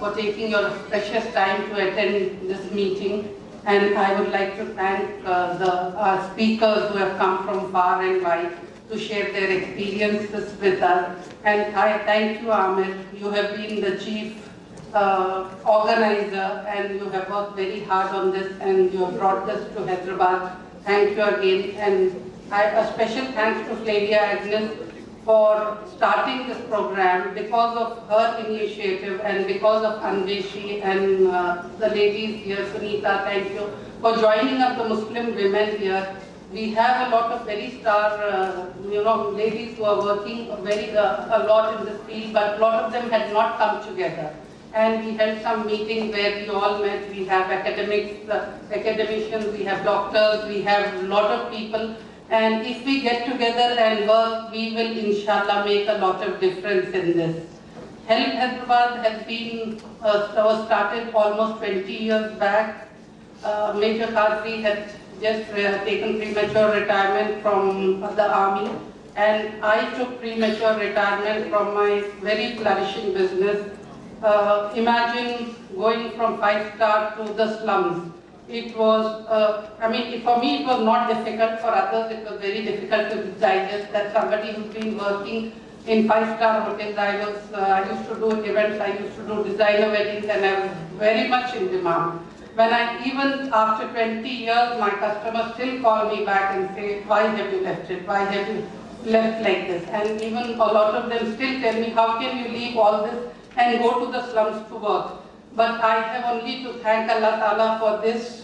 for taking your precious time to attend this meeting. And I would like to thank the speakers who have come from far and wide to share their experiences with us. And I thank you, Amir. You have been the chief organizer, and you have worked very hard on this, and you have brought this to Hyderabad. Thank you again. And a special thanks to Flavia Agnes for starting this program. Because of her initiative and because of Anveshi and the ladies here, Sunita, thank you for joining up the Muslim women here. We have a lot of very star, ladies who are working a lot in this field, but a lot of them had not come together. And we held some meetings where we all met. We have academics, academicians, we have doctors, we have a lot of people. And if we get together and work, we will inshallah make a lot of difference in this. Help Hyderabad has been was started almost 20 years back. Major QUADRI had just taken premature retirement from the army, and I took premature retirement from my very flourishing business. Imagine going from 5-star to the slums. It was, for me it was not difficult. For others it was very difficult to digest that somebody who's been working in 5-star hotels. I used to do events, I used to do designer weddings, and I was very much in demand. When even after 20 years, my customers still call me back and say, why have you left it? Why have you left like this? And even a lot of them still tell me, how can you leave all this and go to the slums to work? But I have only to thank Allah Ta'ala for this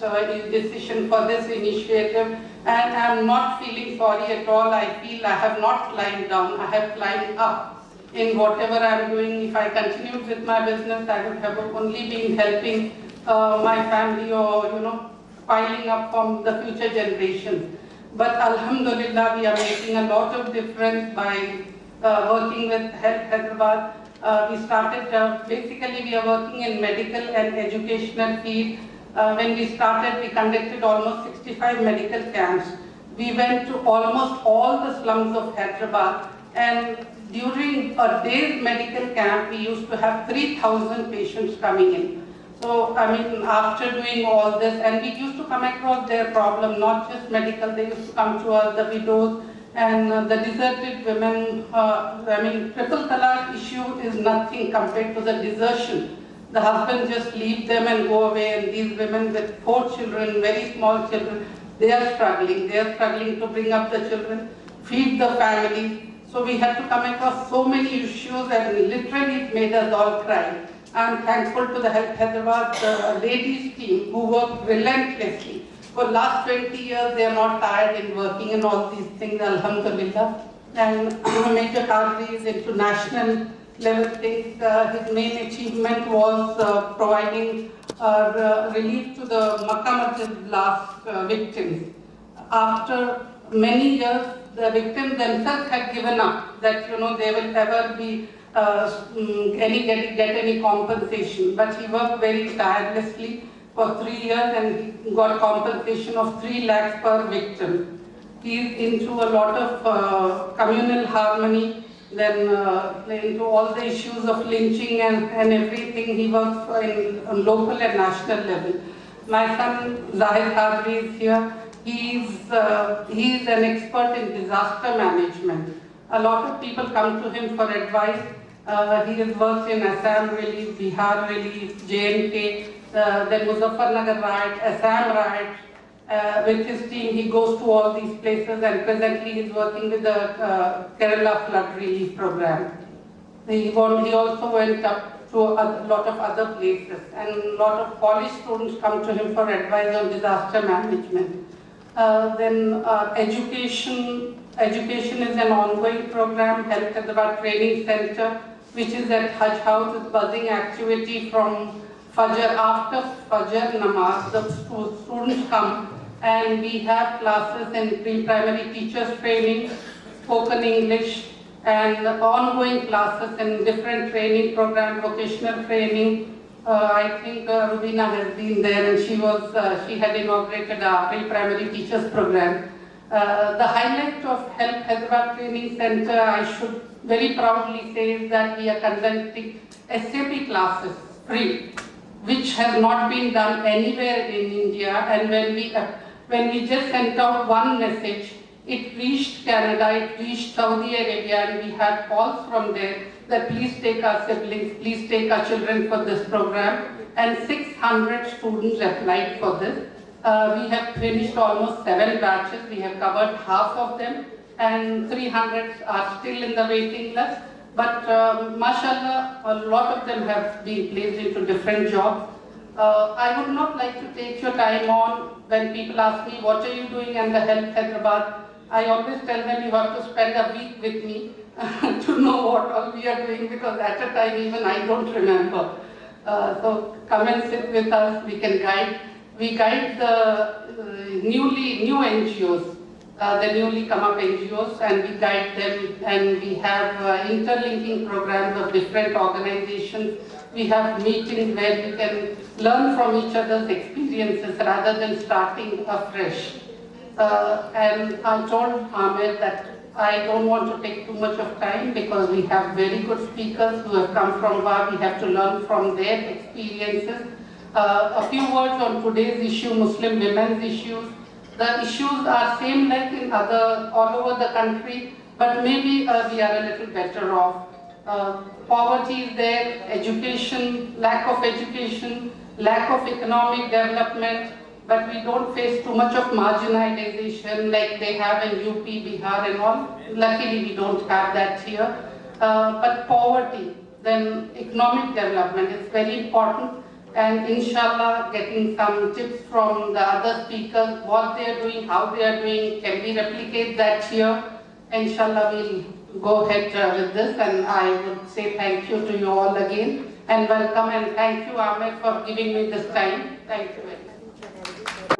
decision, for this initiative, and I am not feeling sorry at all. I feel I have not climbed down, I have climbed up in whatever I am doing. If I continued with my business, I would have only been helping my family or, piling up from the future generations. But Alhamdulillah, we are making a lot of difference by working with Help Hyderabad. We started, basically we are working in medical and educational field. When we started, we conducted almost 65 medical camps. We went to almost all the slums of Hyderabad, and during a day's medical camp, we used to have 3,000 patients coming in. So, after doing all this, and we used to come across their problem, not just medical, they used to come to us, the widows, and the deserted women. Triple talaq issue is nothing compared to the desertion. The husband just leave them and go away, and these women with 4 children, very small children, they are struggling. They are struggling to bring up the children, feed the family. So we had to come across so many issues, and literally it made us all cry. I am thankful to the Help Hyderabad ladies team who work relentlessly. For the last 20 years, they are not tired in working in all these things, alhamdulillah. And Major QUADRI is into national level things. His main achievement was providing relief to the Makkah Masjid blast victims. After many years, the victims themselves had given up that they will never be get any compensation. But he worked very tirelessly for 3 years, and he got compensation of 3 lakhs per victim. He is into a lot of communal harmony, then into all the issues of lynching and everything. He works on local and national level. My son Zahid QUADRI is here. He is an expert in disaster management. A lot of people come to him for advice. He has worked in Assam relief, Bihar relief, J&K, then Muzaffarnagar riot, Assam riot. With his team, he goes to all these places, and presently he is working with the Kerala flood relief program. He also went up to a lot of other places, and a lot of college students come to him for advice on disaster management. Then education is an ongoing program. Help Hyderabad Training Center, which is at Hajj House, is buzzing activity from Fajr. After Fajr Namaz, the students come, and we have classes in pre-primary teachers training, spoken English, and ongoing classes in different training programs, vocational training. I think Rubina has been there, and she had inaugurated our pre-primary teachers program. The highlight of Help Hyderabad Training Center, I should very proudly say, is that we are conducting SAP classes, free, which has not been done anywhere in India. And when we just sent out one message, it reached Canada, it reached Saudi Arabia, and we had calls from there that please take our siblings, please take our children for this program. And 600 students applied for this. We have finished almost 7 batches. We have covered half of them, and 300 are still in the waiting list. But mashallah, a lot of them have been placed into different jobs. I would not like to take your time on when people ask me, what are you doing in the Help Hyderabad? I always tell them you have to spend a week with me to know what all we are doing, because at a time even I don't remember. So come and sit with us, we can guide. We guide the new NGOs, the newly come up NGOs, and we guide them, and we have interlinking programs of different organizations. We have meetings where we can learn from each other's experiences rather than starting afresh. And I told Ahmed that I don't want to take too much of time, because we have very good speakers who have come from VAR. We have to learn from their experiences. A few words on today's issue, Muslim women's issues. The issues are same like in all over the country, but maybe we are a little better off. Poverty is there, education, lack of education, lack of economic development, but we don't face too much of marginalization like they have in UP, Bihar and all. Luckily we don't have that here. But poverty, then economic development is very important. And inshallah, getting some tips from the other speakers, what they are doing, how they are doing, can we replicate that here? Inshallah, we'll go ahead with this, and I would say thank you to you all again, and welcome, and thank you, Ahmed, for giving me this time. Thank you very much.